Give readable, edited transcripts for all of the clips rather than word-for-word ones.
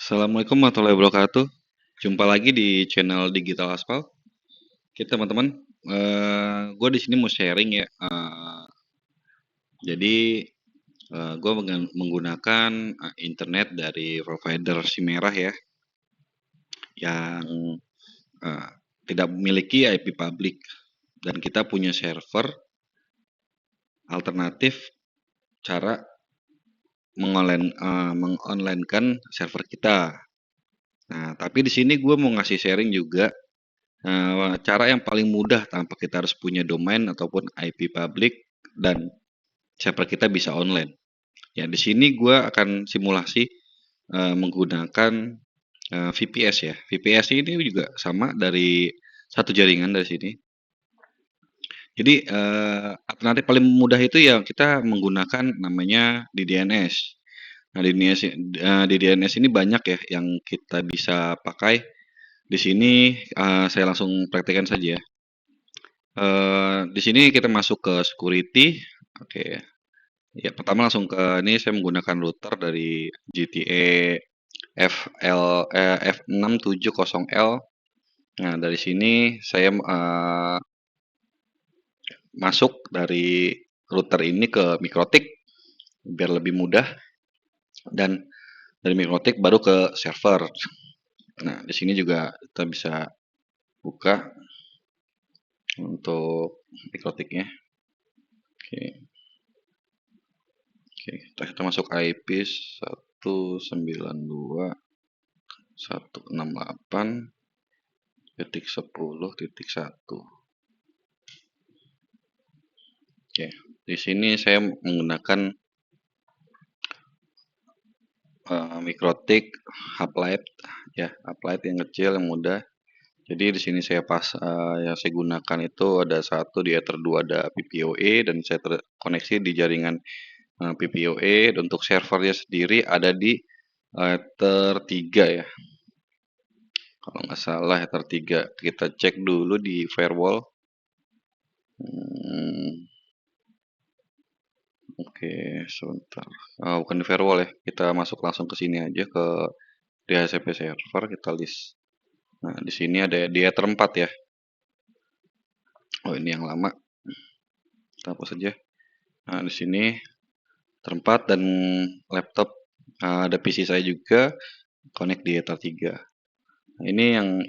Assalamualaikum warahmatullahi wabarakatuh. Jumpa lagi di channel Digital Aspal. Oke teman-teman, gue di sini mau sharing ya. Jadi gue menggunakan internet dari provider si merah ya, yang eh, tidak memiliki IP public, dan kita punya server alternatif cara mengonlinekan server kita. Nah, tapi di sini gue mau ngasih sharing juga cara yang paling mudah tanpa kita harus punya domain ataupun IP public dan server kita bisa online. Ya, di sini gue akan simulasi menggunakan VPS ya. VPS ini juga sama dari satu jaringan dari sini. Jadi alternatif paling mudah itu ya kita menggunakan namanya DDNS. Nah, di DNS ini banyak ya yang kita bisa pakai. Di sini saya langsung praktekkan saja ya. Di sini kita masuk ke security. Oke. Ya, pertama langsung ke ini saya menggunakan router dari GTA F670L. Nah, dari sini saya masuk dari router ini ke Mikrotik biar lebih mudah, dan dari Mikrotik baru ke server. Nah, di sini juga kita bisa buka untuk Mikrotiknya. Oke. Oke, kita masuk IP 192.168.10.1. Oke, di sini saya menggunakan Mikrotik Uplight ya, Uplight yang kecil yang mudah. Jadi di sini saya yang saya gunakan itu ada satu di Ether 2 ada PPOE, dan saya terkoneksi di jaringan PPOE. Dan untuk servernya sendiri ada di Ether 3 ya. Kalau nggak salah Ether 3. Kita cek dulu di firewall. Oke, sebentar. Bukan di firewall ya. Kita masuk langsung ke sini aja ke DHCP server, kita list. Nah, di sini ada di Ether 4 ya. Oh, ini yang lama. Kita hapus saja. Nah, di sini Ether 4 dan laptop ada PC saya juga connect di Ether 3. Nah,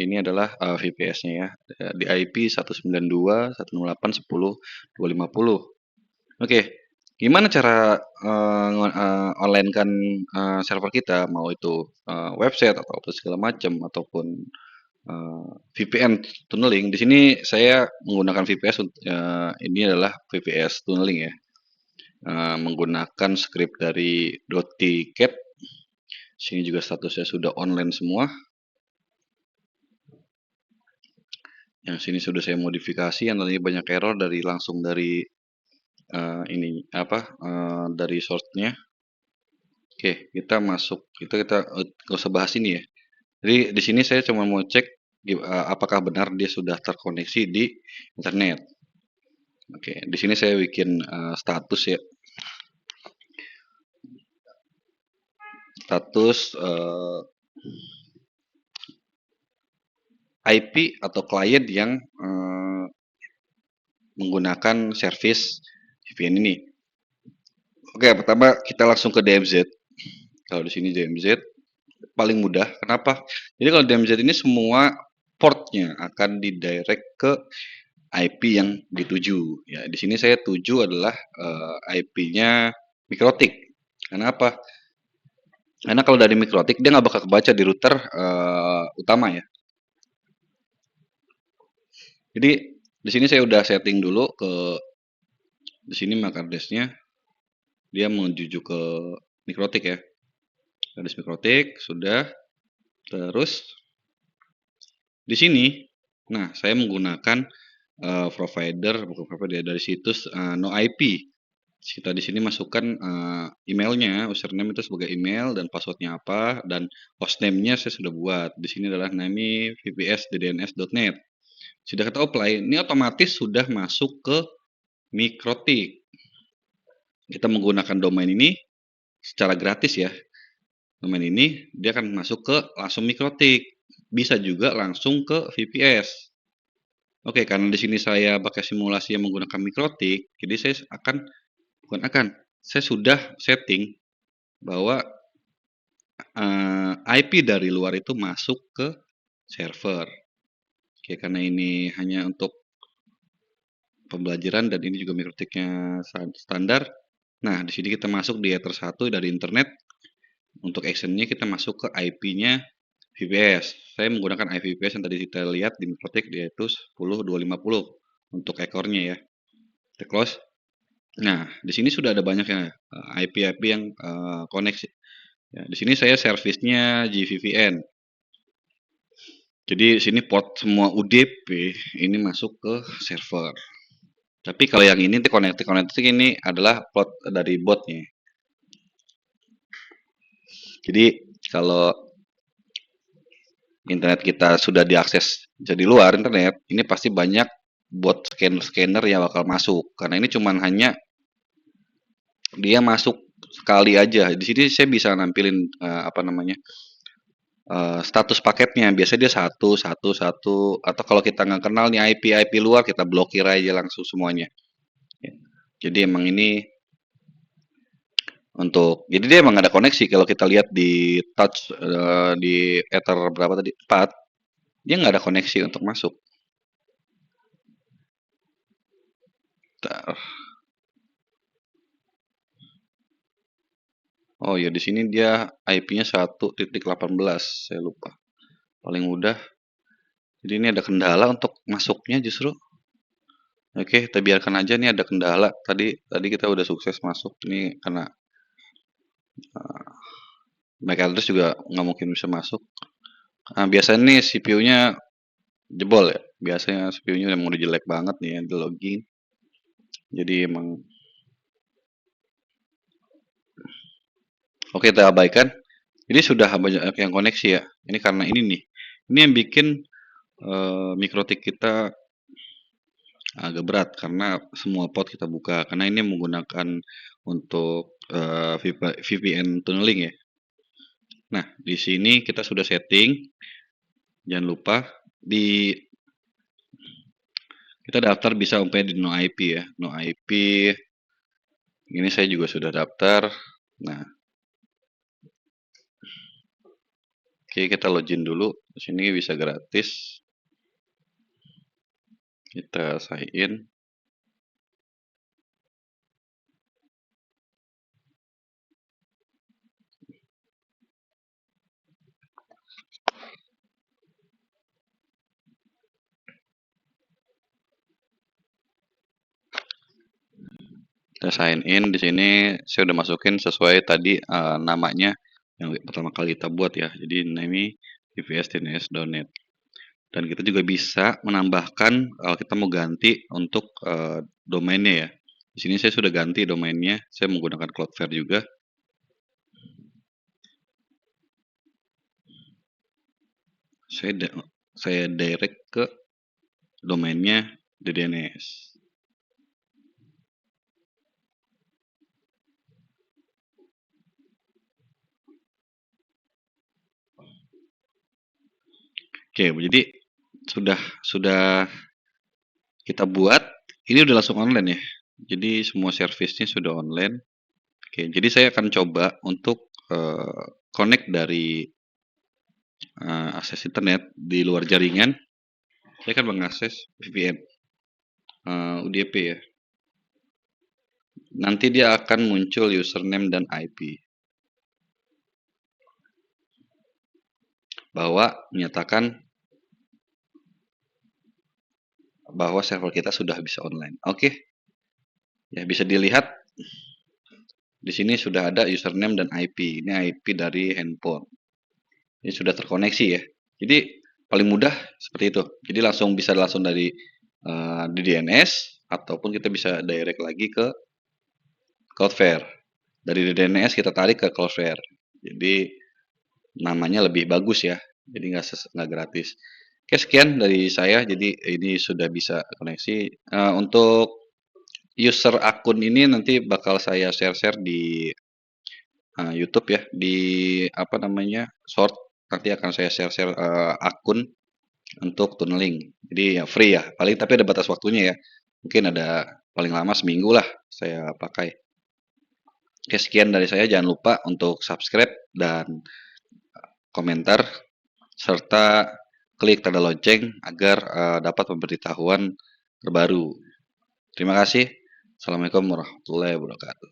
ini adalah VPS-nya ya. Di IP 192.168.10.250. Oke. Gimana cara online kan server kita, mau itu website atau segala macam ataupun VPN tunneling. Di sini saya menggunakan VPS. Ini adalah VPS tunneling ya. Menggunakan script dari .tcat. Sini juga statusnya sudah online semua. Yang sini sudah saya modifikasi, yang tadi banyak error langsung dari dari source-nya. Oke, kita masuk. Kita nggak usah bahas ini ya. Jadi di sini saya cuma mau cek apakah benar dia sudah terkoneksi di internet. Oke, di sini saya bikin status ya. Status IP atau klien yang menggunakan service VPN ini. Oke, pertama kita langsung ke DMZ. Kalau di sini DMZ paling mudah. Kenapa? Jadi kalau DMZ ini semua portnya akan didirect ke IP yang dituju. Ya, di sini saya tuju adalah IP-nya Mikrotik. Kenapa? Karena kalau dari Mikrotik dia nggak bakal kebaca di router utama ya. Jadi di sini saya udah setting dulu ke di sini MAC address-nya dia menuju ke Mikrotik ya. Address Mikrotik sudah. Terus di sini, nah saya menggunakan provider, bukan provider, dari situs no IP. Kita di sini masukkan emailnya, username itu sebagai email dan passwordnya apa, dan hostname-nya saya sudah buat. Di sini adalah name vpsddns.net. Sudah kita apply, ini otomatis sudah masuk ke Mikrotik. Kita menggunakan domain ini secara gratis ya. domain ini dia akan masuk ke langsung Mikrotik. Bisa juga langsung ke VPS. Oke, karena di sini saya pakai simulasi yang menggunakan Mikrotik, jadi saya saya sudah setting bahwa IP dari luar itu masuk ke server. Oke, karena ini hanya untuk pembelajaran dan ini juga Mikrotiknya standar. Nah, di sini kita masuk di Ether 1 dari internet. Untuk actionnya kita masuk ke IP-nya VPS. Saya menggunakan IP VPS yang tadi kita lihat di Mikrotik, yaitu 10.250 untuk ekornya ya. Kita close. Nah, di sini sudah ada banyak ya IP-IP yang koneksi. Ya, di sini saya servisnya GVVN. Jadi sini port semua UDP ini masuk ke server. Tapi kalau yang ini connected ini adalah port dari botnya. Jadi kalau internet kita sudah diakses jadi luar internet, ini pasti banyak bot scanner yang bakal masuk. Karena ini cuman hanya dia masuk sekali aja. Di sini saya bisa nampilin status paketnya. Biasanya dia satu, atau kalau kita nggak kenal nih IP luar, kita blokir aja langsung semuanya. Ya. Jadi emang ini jadi dia emang ada koneksi. Kalau kita lihat di touch di ether berapa tadi 4, dia nggak ada koneksi untuk masuk. Bentar. Oh ya, di sini dia IP-nya 1.18, saya lupa. Paling mudah. Jadi ini ada kendala untuk masuknya justru. Oke, kita biarkan aja nih ada kendala. Tadi kita udah sukses masuk nih karena MAC address juga nggak mungkin bisa masuk. Nah, biasanya nih CPU-nya jebol ya. Biasanya CPU-nya udah jelek banget nih ya di login. Jadi emang oke, kita abaikan. Ini sudah banyak yang koneksi ya. Ini karena ini nih. Ini yang bikin Mikrotik kita agak berat karena semua port kita buka. Karena ini menggunakan untuk VPN tunneling ya. Nah, di sini kita sudah setting. Jangan lupa kita daftar bisa umpamanya di no IP ya. No IP. Ini saya juga sudah daftar. Nah, oke, kita login dulu. Di sini bisa gratis. Kita sign in. Kita sign in. Di sini saya udah masukin sesuai tadi namanya yang pertama kali kita buat ya. Jadi name vps.tns.net. Dan kita juga bisa menambahkan kalau kita mau ganti untuk domainnya ya. Di sini saya sudah ganti domainnya. Saya menggunakan Cloudflare juga. Saya direct ke domainnya DDNS. Oke, jadi sudah kita buat. Ini udah langsung online ya. Jadi semua servisnya sudah online. Oke, jadi saya akan coba untuk connect dari akses internet di luar jaringan. Saya akan mengakses VPN UDP ya. Nanti dia akan muncul username dan IP. Bahwa menyatakan bahwa server kita sudah bisa online. Oke. Ya, bisa dilihat di sini sudah ada username dan IP. Ini IP dari handphone. Ini sudah terkoneksi ya. Jadi paling mudah seperti itu. Jadi bisa langsung dari DDNS ataupun kita bisa direct lagi ke Cloudflare. Dari DDNS kita tarik ke Cloudflare. Jadi namanya lebih bagus ya. Jadi nggak gratis. Oke, sekian dari saya. Jadi ini sudah bisa koneksi. Untuk user akun ini nanti bakal saya share-share di YouTube ya di apa namanya short, nanti akan saya share-share akun untuk tunneling. Jadi ya free ya, paling tapi ada batas waktunya ya. Mungkin ada paling lama seminggu lah saya pakai. Oke, sekian dari saya. Jangan lupa untuk subscribe dan komentar serta klik tanda lonceng agar dapat pemberitahuan terbaru. Terima kasih. Assalamualaikum warahmatullahi wabarakatuh.